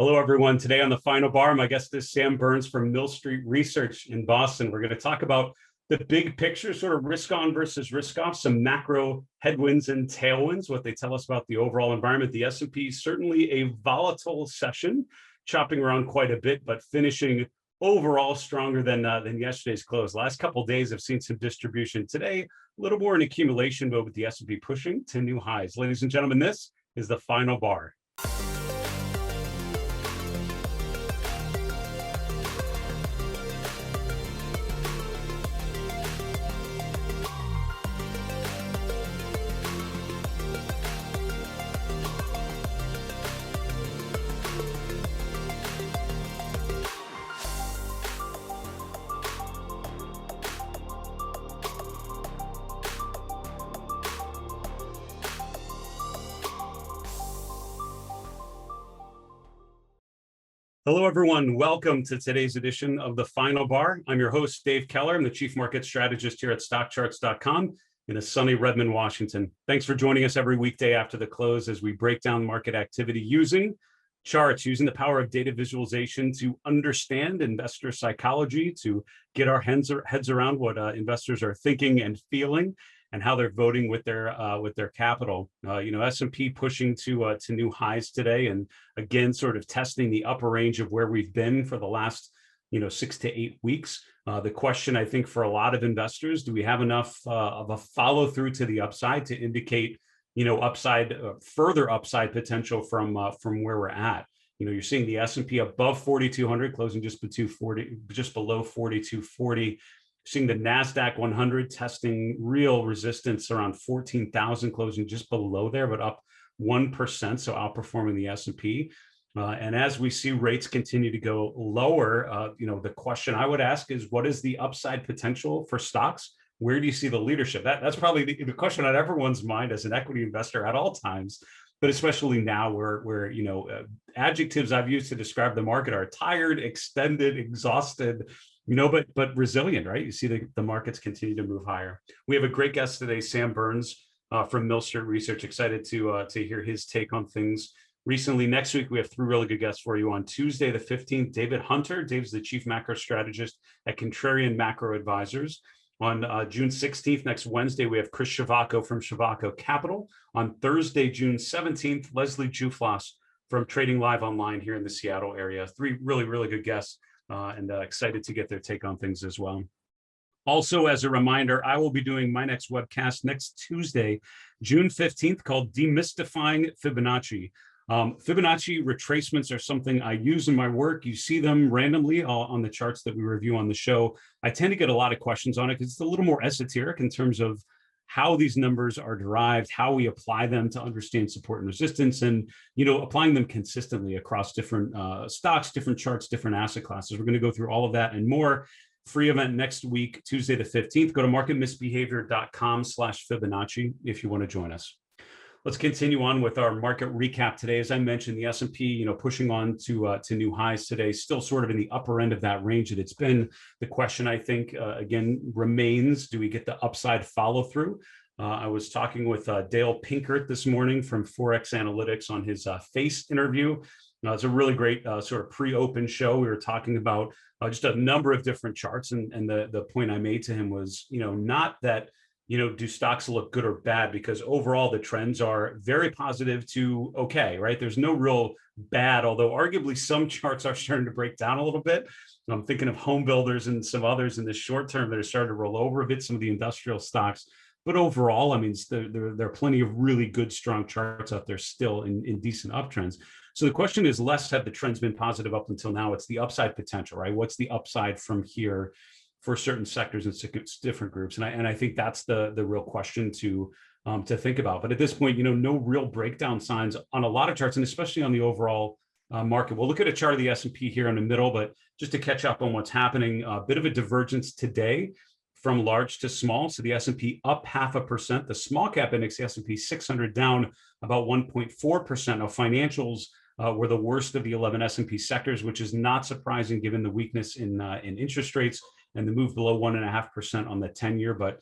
Hello, everyone. Today on the final bar, my guest is Sam Burns from Mill Street Research in Boston. We're going to talk about the big picture, sort of risk on versus risk off, some macro headwinds and tailwinds, what they tell us about the overall environment. The S&P, certainly a volatile session, chopping around quite a bit, but finishing overall stronger than yesterday's close. Last couple of days have seen some distribution. Today, a little more in accumulation mode with the S&P pushing to new highs. Ladies and gentlemen, this is the final bar. Hello, everyone. Welcome to today's edition of The Final Bar. I'm your host, Dave Keller. I'm the Chief Market Strategist here at StockCharts.com in a sunny Redmond, Washington. Thanks for joining us every weekday after the close as we break down market activity using charts, using the power of data visualization to understand investor psychology, to get our heads around what investors are thinking and feeling, and how they're voting with their capital. S&P pushing to new highs today, and again, sort of testing the upper range of where we've been for the last 6 to 8 weeks. The question, I think, for a lot of investors, do we have enough of a follow through to the upside to indicate further upside potential from where we're at? You're seeing the S&P above 4,200, closing just below 4,240. Seeing the NASDAQ 100 testing real resistance around 14,000, closing just below there, but up 1%, so outperforming the S&P. And as we see rates continue to go lower, the question I would ask is, what is the upside potential for stocks? Where do you see the leadership? That's probably the question on everyone's mind as an equity investor at all times, but especially now where adjectives I've used to describe the market are tired, extended, exhausted, but resilient, right? You see the markets continue to move higher. We have a great guest today, Sam Burns from Mill Street Research. Excited to hear his take on things. Recently, next week, we have 3 really good guests for you. On Tuesday, the 15th, David Hunter. Dave's the Chief Macro Strategist at Contrarian Macro Advisors. On June 16th, next Wednesday, we have Chris Shavacco from Shavacco Capital. On Thursday, June 17th, Leslie Juflas from Trading Live Online here in the Seattle area. 3 really, really good guests. And excited to get their take on things as well. Also, as a reminder, I will be doing my next webcast next Tuesday, June 15th, called Demystifying Fibonacci. Fibonacci retracements are something I use in my work. You see them randomly on the charts that we review on the show. I tend to get a lot of questions on it because it's a little more esoteric in terms of how these numbers are derived, how we apply them to understand support and resistance, and applying them consistently across different stocks, different charts, different asset classes. We're going to go through all of that and more. Free event next week, Tuesday the 15th. Go to marketmisbehavior.com/Fibonacci if you want to join us. Let's continue on with our market recap today. As I mentioned, the S&P, pushing on to new highs today, still sort of in the upper end of that range that it's been. The question, I think, again, remains, do we get the upside follow through? I was talking with Dale Pinkert this morning from Forex Analytics on his FACE interview. It's a really great sort of pre-open show. We were talking about just a number of different charts. And the point I made to him was, not that, do stocks look good or bad? Because overall, the trends are very positive to okay, right? There's no real bad, although arguably some charts are starting to break down a little bit. I'm thinking of home builders and some others in the short term that are starting to roll over a bit, some of the industrial stocks. But overall, I mean, there are plenty of really good, strong charts out there still in decent uptrends. So the question is less have the trends been positive up until now. It's the upside potential, right? What's the upside from here for certain sectors and different groups? And I think that's the real question to think about. But at this point, no real breakdown signs on a lot of charts, and especially on the overall market. We'll look at a chart of the S&P here in the middle, but just to catch up on what's happening, a bit of a divergence today from large to small. So the S&P up 0.5%, the small cap index, the S&P 600 down about 1.4%. Now financials were the worst of the 11 S&P sectors, which is not surprising given the weakness in interest rates and the move below 1.5% on the 10-year. But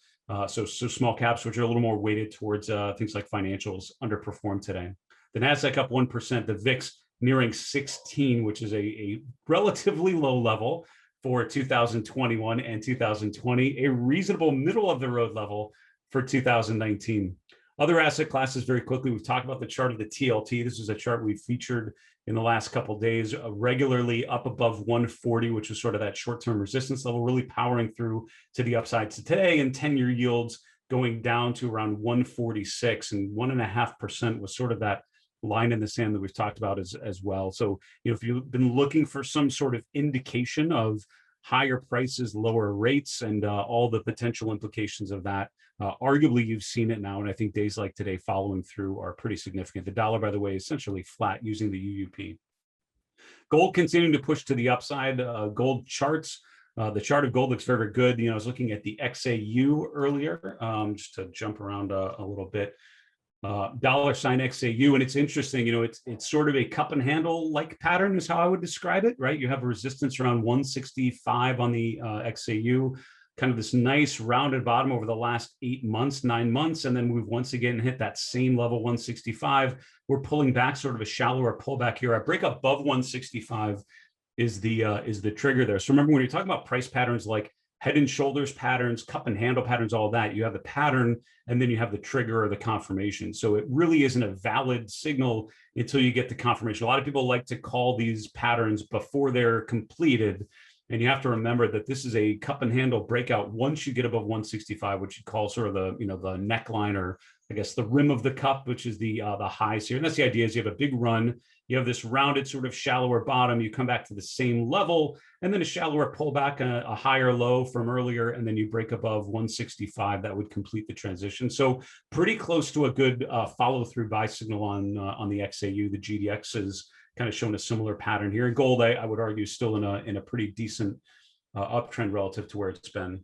so small caps, which are a little more weighted towards things like financials, underperformed today. The NASDAQ up 1%, the VIX nearing 16, which is a relatively low level for 2021 and 2020, a reasonable middle of the road level for 2019. Other asset classes, very quickly, we've talked about the chart of the TLT. This is a chart we've featured in the last couple of days, regularly up above 140, which was sort of that short-term resistance level, really powering through to the upside to today, and 10-year yields going down to around 146, and 1.5% was sort of that line in the sand that we've talked about as well. So, if you've been looking for some sort of indication of higher prices, lower rates, and all the potential implications of that, arguably you've seen it now. And I think days like today following through are pretty significant. The dollar, by the way, is essentially flat using the UUP. Gold continuing to push to the upside. Gold charts. The chart of gold looks very, very good. I was looking at the XAU earlier, just to jump around a little bit. Dollar sign XAU, and it's interesting, it's sort of a cup and handle like pattern is how I would describe it, right? You have a resistance around 165 on the XAU, kind of this nice rounded bottom over the last 8 months, 9 months, and then we've once again hit that same level, 165. We're pulling back, sort of a shallower pullback here. A break above 165 is the trigger there. So remember, when you're talking about price patterns like head and shoulders patterns, cup and handle patterns, all that, you have the pattern and then you have the trigger or the confirmation. So it really isn't a valid signal until you get the confirmation. A lot of people like to call these patterns before they're completed. And you have to remember that this is a cup and handle breakout once you get above 165, which you call sort of the neckline, or I guess the rim of the cup, which is the highs here. And that's the idea, is you have a big run, you have this rounded sort of shallower bottom, you come back to the same level, and then a shallower pullback, a higher low from earlier, and then you break above 165. That would complete the transition. So pretty close to a good follow through buy signal on the XAU. The GDX is kind of shown a similar pattern here. Gold, I would argue, still in a pretty decent uptrend relative to where it's been.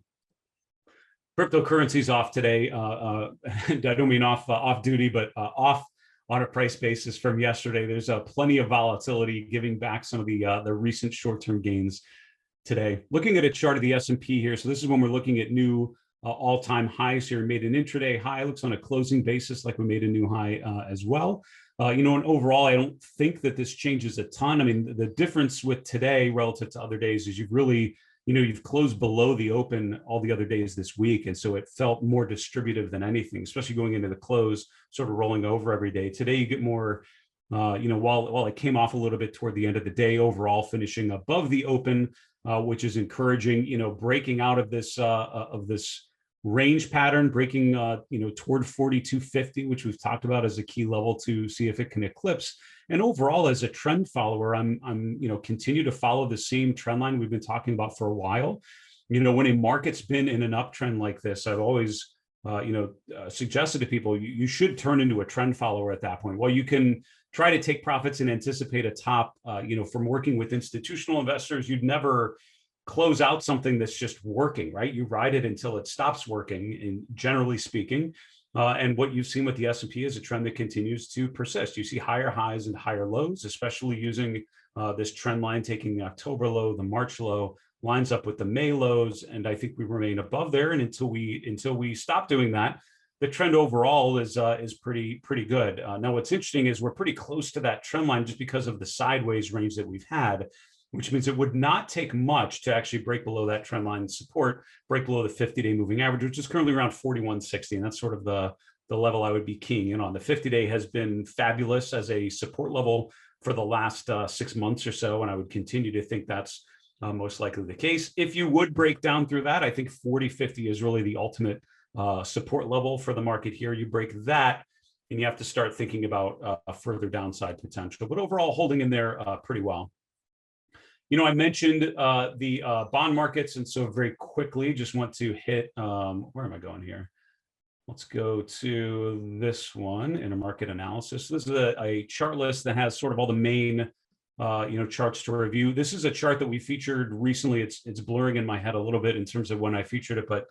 Cryptocurrencies off today. I don't mean off duty, but off on a price basis from yesterday. There's plenty of volatility, giving back some of the recent short-term gains today. Looking at a chart of the S&P here. So this is when we're looking at new all-time highs here. We made an intraday high. Looks on a closing basis like we made a new high as well. And overall, I don't think that this changes a ton. I mean, the difference with today relative to other days is you've really, you've closed below the open all the other days this week. And so it felt more distributive than anything, especially going into the close, sort of rolling over every day. Today, you get more, while it came off a little bit toward the end of the day, overall finishing above the open, which is encouraging, breaking out of this range pattern, breaking toward 4250, which we've talked about as a key level to see if it can eclipse. And overall, as a trend follower, I'm continue to follow the same trend line we've been talking about for a while. When a market's been in an uptrend like this, I've always suggested to people you should turn into a trend follower at that point. While you can try to take profits and anticipate a top, from working with institutional investors, you'd never close out something that's just working, right? You ride it until it stops working, in generally speaking. And what you've seen with the S&P is a trend that continues to persist. You see higher highs and higher lows, especially using this trend line, taking the October low, the March low, lines up with the May lows. And I think we remain above there. And until we stop doing that, the trend overall is pretty good. Now, what's interesting is we're pretty close to that trend line just because of the sideways range that we've had, which means it would not take much to actually break below that trend line support, break below the 50-day moving average, which is currently around 4160. And that's sort of the level I would be keying in on. The 50-day has been fabulous as a support level for the last 6 months or so. And I would continue to think that's most likely the case. If you would break down through that, I think 4050 is really the ultimate support level for the market here. You break that, and you have to start thinking about a further downside potential. But overall, holding in there pretty well. I mentioned the bond markets, and so very quickly just want to hit, where am I going here? Let's go to this one, intermarket analysis. This is a chart list that has sort of all the main, charts to review. This is a chart that we featured recently. It's blurring in my head a little bit in terms of when I featured it, but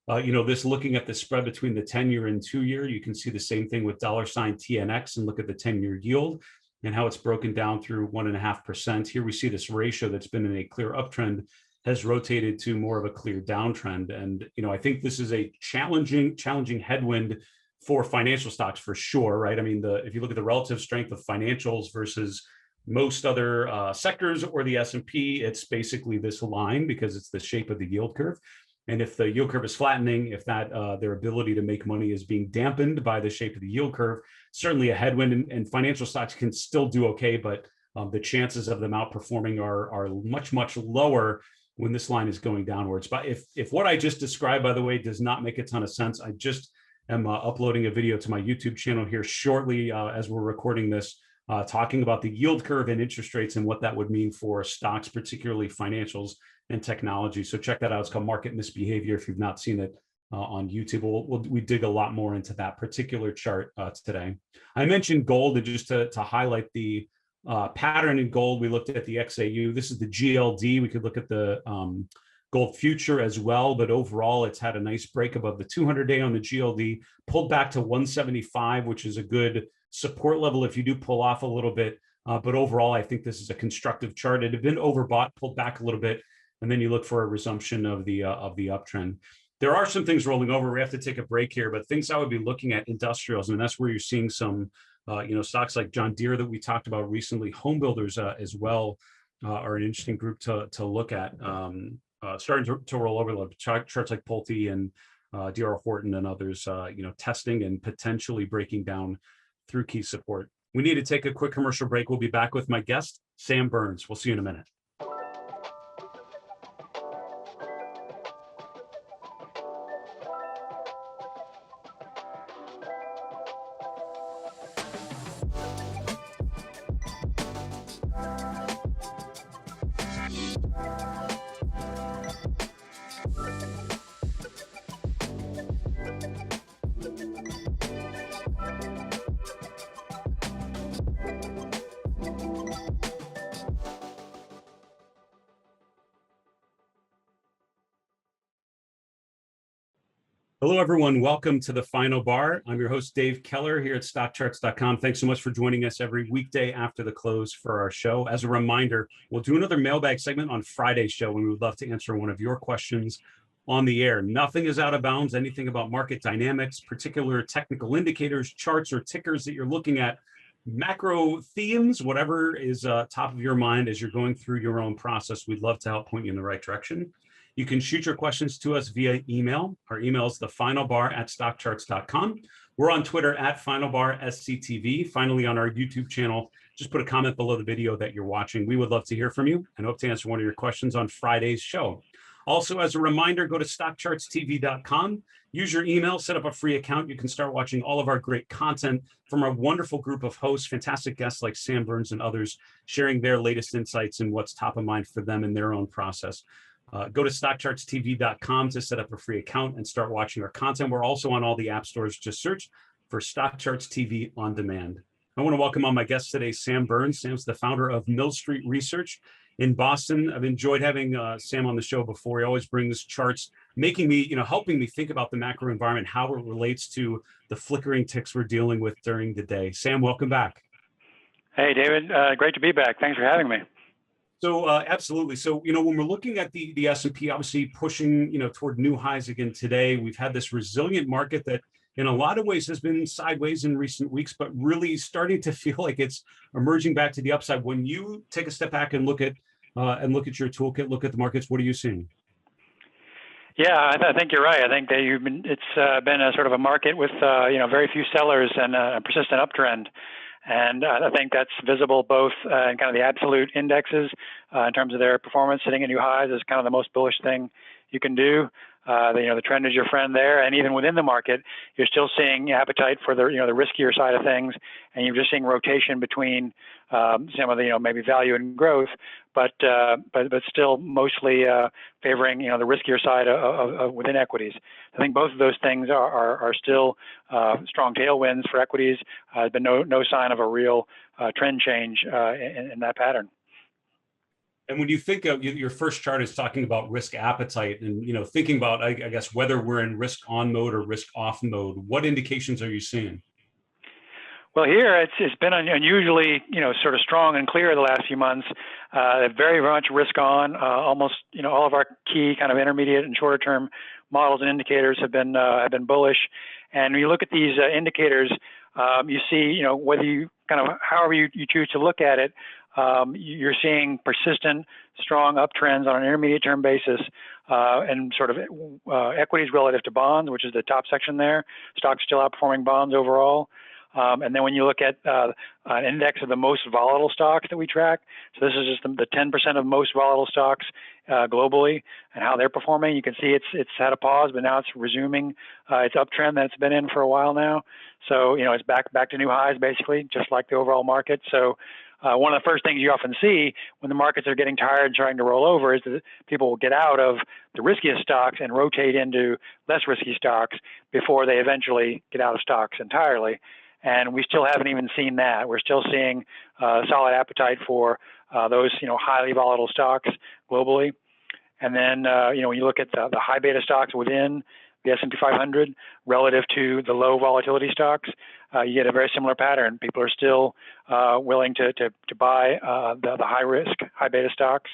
this looking at the spread between the 10-year and 2-year, you can see the same thing with $TNX and look at the 10-year yield and how it's broken down through 1.5%. Here we see this ratio that's been in a clear uptrend has rotated to more of a clear downtrend. And, I think this is a challenging headwind for financial stocks for sure, right? I mean, if you look at the relative strength of financials versus, most other sectors or the S&P, it's basically this line because it's the shape of the yield curve. And if the yield curve is flattening, if that their ability to make money is being dampened by the shape of the yield curve, certainly a headwind, and financial stocks can still do okay, but the chances of them outperforming are much, much lower when this line is going downwards. But if what I just described, by the way, does not make a ton of sense, I just am uploading a video to my YouTube channel here shortly as we're recording this, talking about the yield curve and interest rates and what that would mean for stocks, particularly financials and technology. So check that out. It's called Market Misbehavior. If you've not seen it on YouTube, we dig a lot more into that particular chart today. I mentioned gold, and just to highlight the pattern in gold, we looked at the XAU. This is the GLD. We could look at the gold future as well, but overall it's had a nice break above the 200-day on the GLD, pulled back to 175, which is a good support level if you do pull off a little bit. But overall, I think this is a constructive chart. It had been overbought, pulled back a little bit, and then you look for a resumption of the uptrend. There are some things rolling over. We have to take a break here, but things I would be looking at, industrials, and that's where you're seeing some stocks like John Deere that we talked about recently. Home builders as well are an interesting group to look at. Starting to roll over, charts like Pulte and D.R. Horton and others, testing and potentially breaking down through key support. We need to take a quick commercial break. We'll be back with my guest, Sam Burns. We'll see you in a minute. Hello, everyone. Welcome to the Final Bar. I'm your host, Dave Keller, here at StockCharts.com. Thanks so much for joining us every weekday after the close for our show. As a reminder, we'll do another mailbag segment on Friday's show, and we would love to answer one of your questions on the air. Nothing is out of bounds. Anything about market dynamics, particular technical indicators, charts, or tickers that you're looking at, macro themes, whatever is top of your mind as you're going through your own process, we'd love to help point you in the right direction. You can shoot your questions to us via email. Our email is thefinalbar@stockcharts.com. We're on Twitter @finalbarsctv. Finally, on our YouTube channel, just put a comment below the video that you're watching. We would love to hear from you and hope to answer one of your questions on Friday's show. Also, as a reminder, go to stockchartstv.com. Use your email, set up a free account. You can start watching all of our great content from our wonderful group of hosts, fantastic guests like Sam Burns and others, sharing their latest insights and what's top of mind for them in their own process. Go to stockchartstv.com to set up a free account and start watching our content. We're also on all the app stores. Just search for StockCharts TV on demand. I want to welcome on my guest today, Sam Burns. Sam's the founder of Mill Street Research in Boston. I've enjoyed having Sam on the show before. He always brings charts, making me, helping me think about the macro environment, how it relates to the flickering ticks we're dealing with during the day. Sam, welcome back. Hey, David. Great to be back. Thanks for having me. So absolutely. So, when we're looking at the S&P, obviously pushing, toward new highs again today, we've had this resilient market that in a lot of ways has been sideways in recent weeks, but really starting to feel like it's emerging back to the upside. When you take a step back and look at your toolkit, look at the markets, what are you seeing? Yeah, I think you're right. I think that it's been a sort of a market with very few sellers and a persistent uptrend. And I think that's visible both in kind of the absolute indexes in terms of their performance. Hitting at new highs is kind of the most bullish thing you can do. The trend is your friend there, and even within the market, you're still seeing appetite for the the riskier side of things, and you're just seeing rotation between some of the maybe value and growth, but still mostly favoring the riskier side of within equities. I think both of those things are still strong tailwinds for equities. There's been no sign of a real trend change in that pattern. And when you think of your first chart is talking about risk appetite and, thinking about, I guess, whether we're in risk on mode or risk off mode, what indications are you seeing? Well, here it's been unusually, sort of strong and clear the last few months. Very much risk on. Almost, all of our key kind of intermediate and shorter term models and indicators have been bullish. And when you look at these indicators, you see, whether you kind of however you choose to look at it, you're seeing persistent, strong uptrends on an intermediate term basis, and sort of equities relative to bonds, which is the top section there. Stocks still outperforming bonds overall. And then when you look at an index of the most volatile stocks that we track, so this is just the 10% of most volatile stocks globally and how they're performing. You can see it's had a pause, but now it's resuming its uptrend that it's been in for a while now. So it's back to new highs basically, just like the overall market. So one of the first things you often see when the markets are getting tired and trying to roll over is that people will get out of the riskiest stocks and rotate into less risky stocks before they eventually get out of stocks entirely. And we still haven't even seen that. We're still seeing solid appetite for those, highly volatile stocks globally. And then, when you look at the high beta stocks within the S&P 500 relative to the low volatility stocks, you get a very similar pattern. People are still willing to buy the high risk, high beta stocks.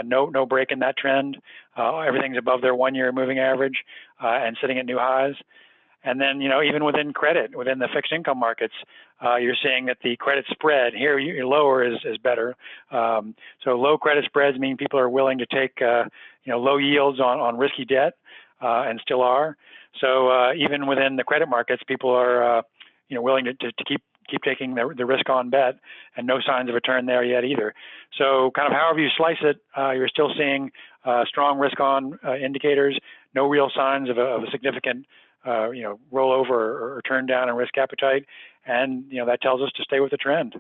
No break in that trend. Everything's above their 1-year moving average and sitting at new highs. And then, even within credit, within the fixed income markets, you're seeing that the credit spread here, lower is better. So low credit spreads mean people are willing to take, low yields on risky debt, and still are. So even within the credit markets, people are, willing to keep taking the risk on bet, and no signs of a turn there yet either. So kind of however you slice it, you're still seeing strong risk on indicators, no real signs of a significant rollover or turn down in risk appetite. And, that tells us to stay with the trend.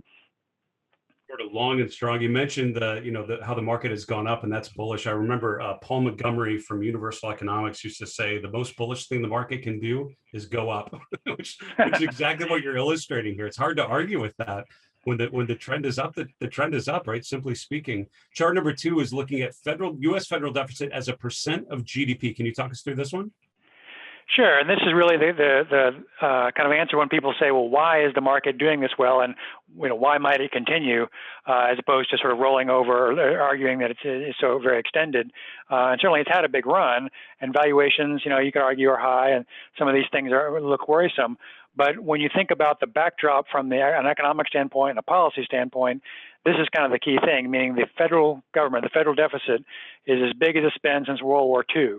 Sort of long and strong. You mentioned how the market has gone up, and that's bullish. I remember Paul Montgomery from Universal Economics used to say the most bullish thing the market can do is go up, which is exactly what you're illustrating here. It's hard to argue with that. When the trend is up, the trend is up, right? Simply speaking. Chart number 2 is looking at U.S. federal deficit as a percent of GDP. Can you talk us through this one? Sure, and this is really the kind of answer when people say, well, why is the market doing this well, and why might it continue, as opposed to sort of rolling over or arguing that it's so very extended. And certainly it's had a big run, and valuations, you could argue are high, and some of these things look worrisome. But when you think about the backdrop from an economic standpoint and a policy standpoint, this is kind of the key thing, meaning the federal government, the federal deficit is as big as it's been since World War II.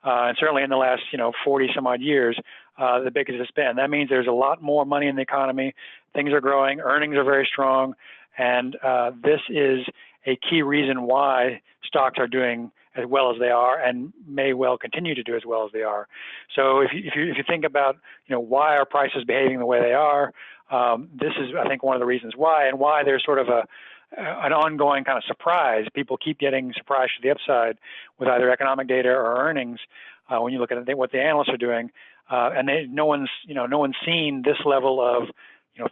And certainly in the last, 40 some odd years, the biggest it's been. That means there's a lot more money in the economy. Things are growing. Earnings are very strong. And this is a key reason why stocks are doing as well as they are and may well continue to do as well as they are. So if you think about, why are prices behaving the way they are, this is, I think, one of the reasons why, and why there's sort of an ongoing kind of surprise. People keep getting surprised to the upside with either economic data or earnings when you look at what the analysts are doing, and no one's seen this level of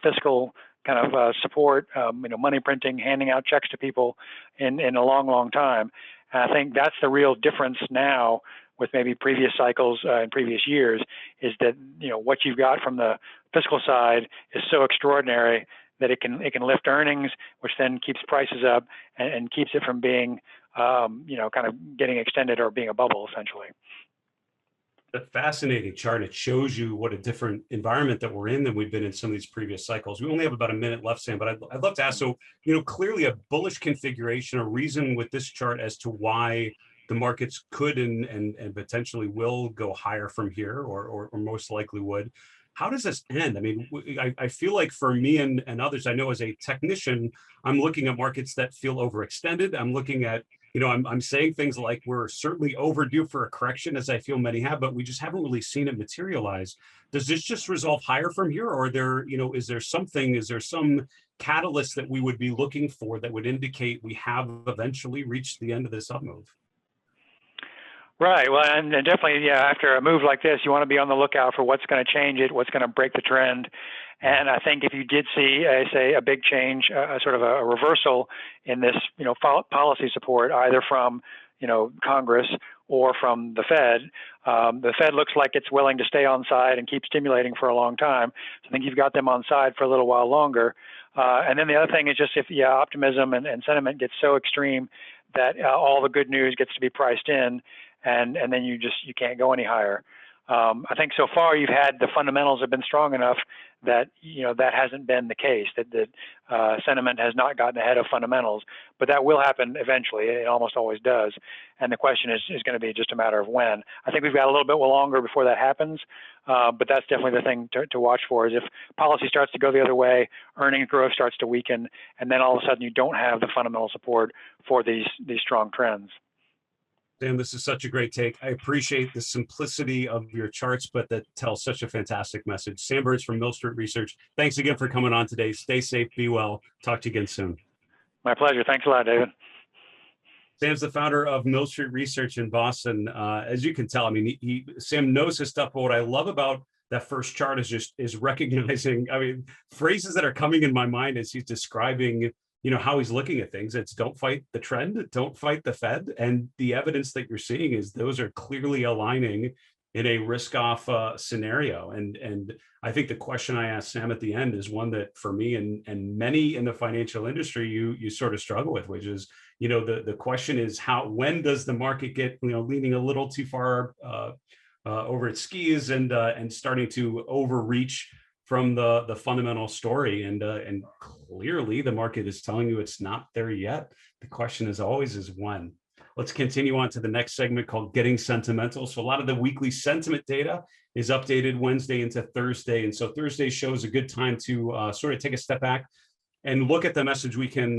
fiscal kind of support, money printing, handing out checks to people in a long time. And I think that's the real difference now with maybe previous cycles in previous years, is that what you've got from the fiscal side is so extraordinary that it can lift earnings, which then keeps prices up and keeps it from being, kind of getting extended or being a bubble, essentially. A fascinating chart. It shows you what a different environment that we're in than we've been in some of these previous cycles. We only have about a minute left, Sam, but I'd love to ask, so, clearly a bullish configuration, a reason with this chart as to why the markets could and potentially will go higher from here, or most likely would. How does this end? I mean, I feel like for me and others, I know as a technician, I'm looking at markets that feel overextended. I'm looking at, I'm saying things like we're certainly overdue for a correction, as I feel many have, but we just haven't really seen it materialize. Does this just resolve higher from here? Or is there some catalyst that we would be looking for that would indicate we have eventually reached the end of this up move? Right. Well, and definitely, after a move like this, you want to be on the lookout for what's going to change it, what's going to break the trend. And I think if you did see, say, a big change, sort of a reversal in this, policy support, either from, Congress or from the Fed looks like it's willing to stay on side and keep stimulating for a long time. So I think you've got them on side for a little while longer. And then the other thing is just if optimism and sentiment gets so extreme that all the good news gets to be priced in, and then you can't go any higher. I think so far you've had the fundamentals have been strong enough that that hasn't been the case. That sentiment has not gotten ahead of fundamentals, but that will happen eventually. It almost always does. And the question is going to be just a matter of when. I think we've got a little bit longer before that happens, but that's definitely the thing to watch for. Is if policy starts to go the other way, earnings growth starts to weaken, and then all of a sudden you don't have the fundamental support for these strong trends. Sam, this is such a great take. I appreciate the simplicity of your charts, but that tells such a fantastic message. Sam Burns from Mill Street Research. Thanks again for coming on today. Stay safe, be well. Talk to you again soon. My pleasure. Thanks a lot, David. Sam's the founder of Mill Street Research in Boston. As you can tell, I mean, Sam knows his stuff, but what I love about that first chart is recognizing, I mean, phrases that are coming in my mind as he's describing how he's looking at things. It's don't fight the trend, don't fight the Fed. And the evidence that you're seeing is those are clearly aligning in a risk-off scenario. And I think the question I asked Sam at the end is one that for me and many in the financial industry, you sort of struggle with, which is, the question is when does the market get, leaning a little too far over its skis and starting to overreach from the fundamental story, and clearly the market is telling you it's not there yet. The question is always when. Let's continue on to the next segment called Getting Sentimental. So a lot of the weekly sentiment data is updated Wednesday into Thursday, and so Thursday shows a good time to sort of take a step back and look at the message we can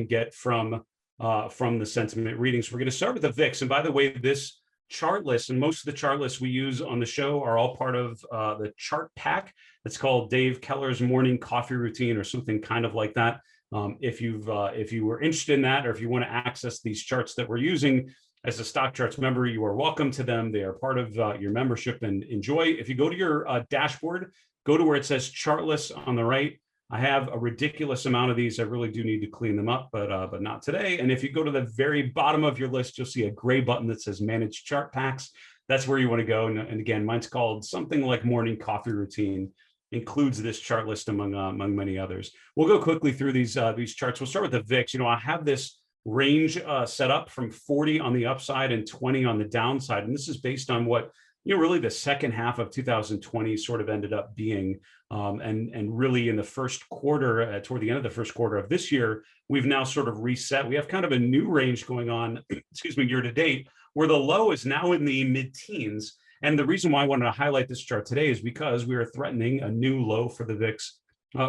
get from the sentiment readings. We're going to start with the VIX, and by the way, this chart list and most of the chart lists we use on the show are all part of the chart pack. It's called Dave Keller's morning coffee routine or something kind of like that. If you were interested in that, or if you want to access these charts that we're using as a StockCharts member, you are welcome to them. They are part of your membership, and enjoy. If you go to your dashboard, go to where it says chart lists on the right. I have a ridiculous amount of these. I really do need to clean them up, but not today. And if you go to the very bottom of your list, you'll see a gray button that says Manage Chart Packs. That's where you want to go. And again, mine's called something like Morning Coffee Routine. Includes this chart list among many others. We'll go quickly through these charts. We'll start with the VIX. I have this range set up from 40 on the upside and 20 on the downside, and this is based on what really the second half of 2020 sort of ended up being. And really in the first quarter, toward the end of the first quarter of this year, we've now sort of reset. We have kind of a new range going on, year to date, where the low is now in the mid-teens. And the reason why I wanted to highlight this chart today is because we are threatening a new low for the VIX,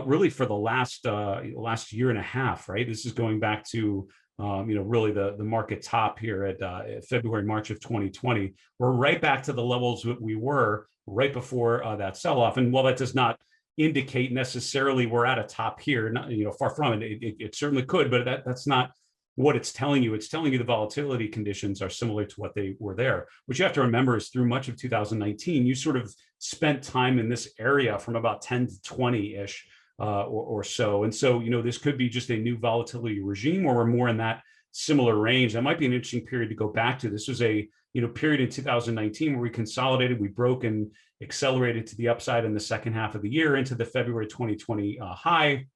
really for the last year and a half, right? This is going back to really the market top here at February, March of 2020. We're right back to the levels that we were right before that sell-off. And while that does not indicate necessarily we're at a top here, far from it, it certainly could, but that's not what it's telling you. It's telling you the volatility conditions are similar to what they were there. What you have to remember is through much of 2019, you sort of spent time in this area from about 10 to 20-ish or so. And so, this could be just a new volatility regime where we're more in that similar range. That might be an interesting period to go back to. This was a period in 2019 where we consolidated, we broke and accelerated to the upside in the second half of the year into the February 2020 high.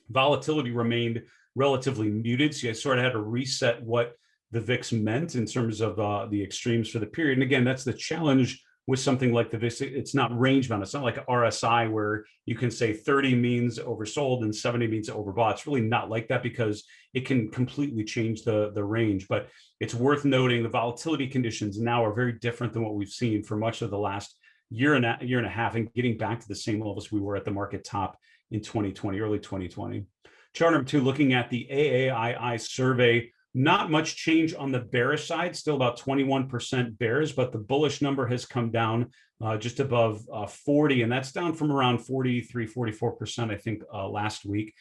Volatility remained relatively muted, so you sort of had to reset what the VIX meant in terms of the extremes for the period. And again, that's the challenge with something like the VIX. It's not range bound. It's not like RSI where you can say 30 means oversold and 70 means overbought. It's really not like that because it can completely change the range. But it's worth noting the volatility conditions now are very different than what we've seen for much of the last year and a half, and getting back to the same levels we were at the market top in 2020, early 2020. Chart number 2, looking at the AAII survey, not much change on the bearish side, still about 21% bears, but the bullish number has come down just above 40, and that's down from around 43, 44%, I think, last week.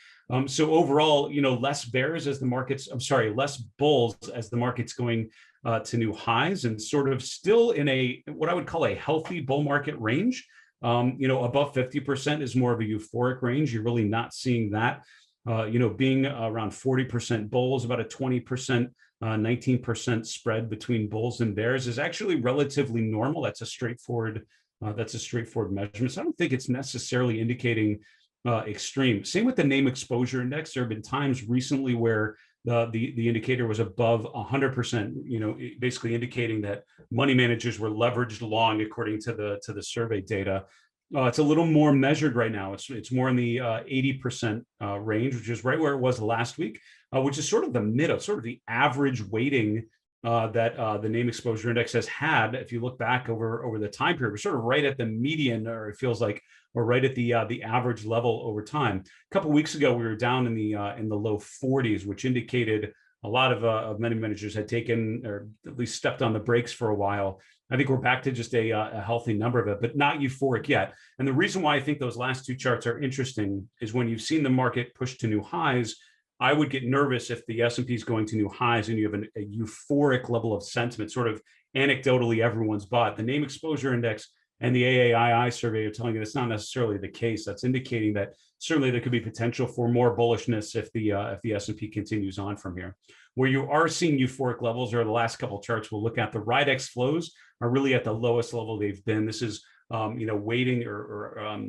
So overall, less bulls as the market's going to new highs, and sort of still in a, what I would call a healthy bull market range. Above 50% is more of a euphoric range. You're really not seeing that. Being around 40% bulls, about a 20%, 19% spread between bulls and bears is actually relatively normal. That's a straightforward measurement. So I don't think it's necessarily indicating extreme. Same with the name exposure index. There have been times recently where the indicator was above 100%, basically indicating that money managers were leveraged long according to the survey data. It's a little more measured right now. It's more in the 80% range, which is right where it was last week, which is sort of the middle, sort of the average weighting that the name exposure index has had. If you look back over the time period, we're sort of right at the median, or it feels like we're right at the average level over time. A couple of weeks ago, we were down in the low 40s, which indicated a lot of money managers had taken, or at least stepped on the brakes for a while. I think we're back to just a healthy number of it, but not euphoric yet. And the reason why I think those last two charts are interesting is when you've seen the market push to new highs, I would get nervous if the S&P is going to new highs and you have a euphoric level of sentiment, sort of anecdotally everyone's bought. The name exposure index and the AAII survey are telling you that's not necessarily the case. That's indicating that certainly there could be potential for more bullishness if the S&P continues on from here. Where you are seeing euphoric levels are the last couple of charts we'll look at. The Rydex flows are really at the lowest level they've been. This is weighting or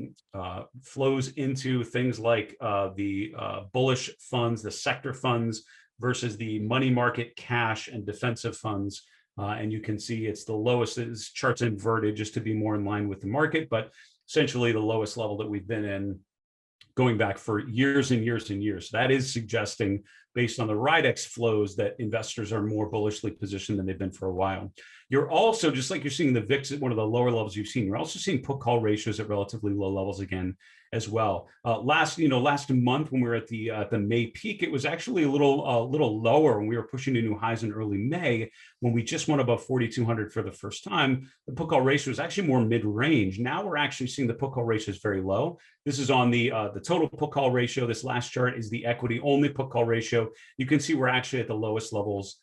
flows into things like the bullish funds, the sector funds versus the money market cash and defensive funds. And you can see it's the lowest. This chart's inverted just to be more in line with the market, but essentially the lowest level that we've been in going back for years and years and years. That is suggesting, based on the Rydex flows, that investors are more bullishly positioned than they've been for a while. You're also, just like you're seeing the VIX at one of the lower levels you've seen, you're also seeing put call ratios at relatively low levels again as well. Last month when we were at the May peak, it was actually a little lower when we were pushing to new highs in early May, when we just went above 4,200 for the first time. The put call ratio was actually more mid-range. Now we're actually seeing the put call ratio is very low. This is on the total put call ratio. This last chart is the equity only put call ratio. You can see we're actually at the lowest levels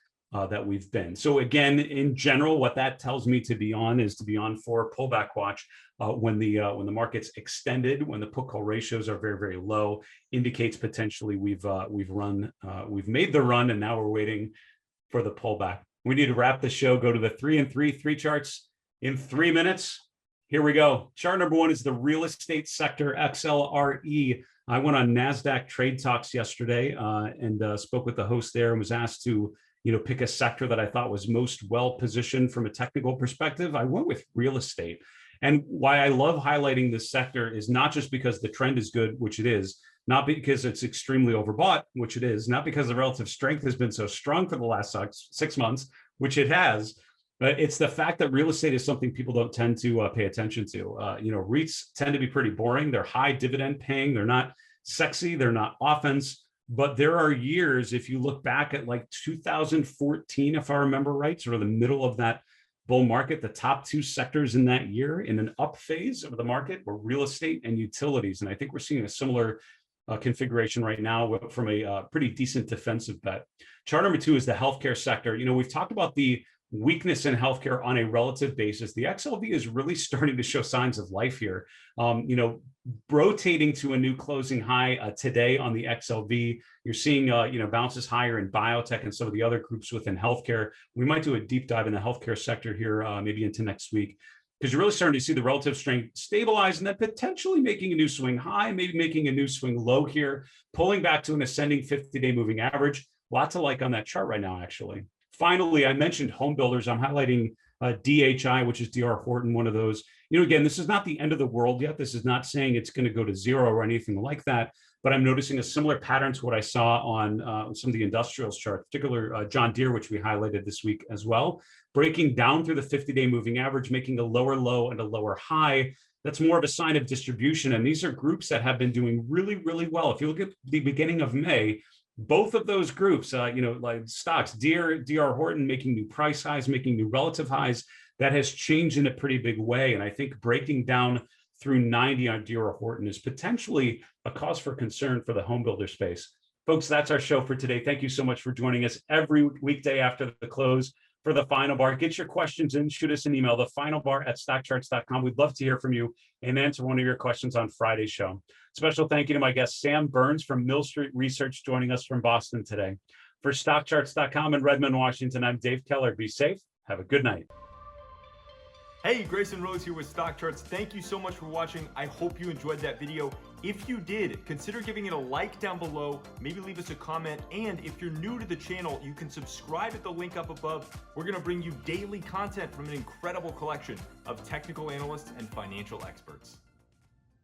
that we've been. So again, in general, what that tells me to be on is to be on for pullback watch when the market's extended, when the put call ratios are very, very low, indicates potentially we've made the run, and now we're waiting for the pullback. We need to wrap the show. Go to the 3 and 3 charts in 3 minutes. Here we go. Chart number one is the real estate sector, XLRE. I went on NASDAQ Trade Talks yesterday and spoke with the host there and was asked to pick a sector that I thought was most well positioned from a technical perspective. I went with real estate. And why I love highlighting this sector is not just because the trend is good, which it is, not because it's extremely overbought, which it is, not because the relative strength has been so strong for the last 6 months, which it has, but it's the fact that real estate is something people don't tend to pay attention to. REITs tend to be pretty boring. They're high dividend paying. They're not sexy. They're not offense. But there are years, if you look back at like 2014, if I remember right, sort of the middle of that bull market, the top two sectors in that year in an up phase of the market were real estate and utilities. And I think we're seeing a similar configuration right now from a pretty decent defensive bet. Chart number two is the healthcare sector. We've talked about the weakness in healthcare on a relative basis. The XLV is really starting to show signs of life here. Rotating to a new closing high today on the XLV. You're seeing bounces higher in biotech and some of the other groups within healthcare. We might do a deep dive in the healthcare sector here maybe into next week, because you're really starting to see the relative strength stabilize and then potentially making a new swing high, maybe making a new swing low here, pulling back to an ascending 50-day moving average. Lots to like on that chart right now, actually. Finally, I mentioned home builders. I'm highlighting DHI, which is DR Horton, one of those. Again, this is not the end of the world yet. This is not saying it's going to go to zero or anything like that, but I'm noticing a similar pattern to what I saw on some of the industrials chart, particular John Deere, which we highlighted this week as well, breaking down through the 50-day moving average, making a lower low and a lower high. That's more of a sign of distribution. And these are groups that have been doing really, really well. If you look at the beginning of May, both of those groups, like stocks, DR Horton making new price highs, making new relative highs, that has changed in a pretty big way. And I think breaking down through 90 on DR Horton is potentially a cause for concern for the home builder space. Folks, that's our show for today. Thank you so much for joining us every weekday after the close for the Final Bar. Get your questions in, shoot us an email, thefinalbar@stockcharts.com. We'd love to hear from you and answer one of your questions on Friday's show. Special thank you to my guest, Sam Burns from Mill Street Research, joining us from Boston today. For StockCharts.com in Redmond, Washington, I'm Dave Keller. Be safe. Have a good night. Hey, Grayson Rose here with StockCharts. Thank you so much for watching. I hope you enjoyed that video. If you did, consider giving it a like down below, maybe leave us a comment, and if you're new to the channel, you can subscribe at the link up above. We're gonna bring you daily content from an incredible collection of technical analysts and financial experts.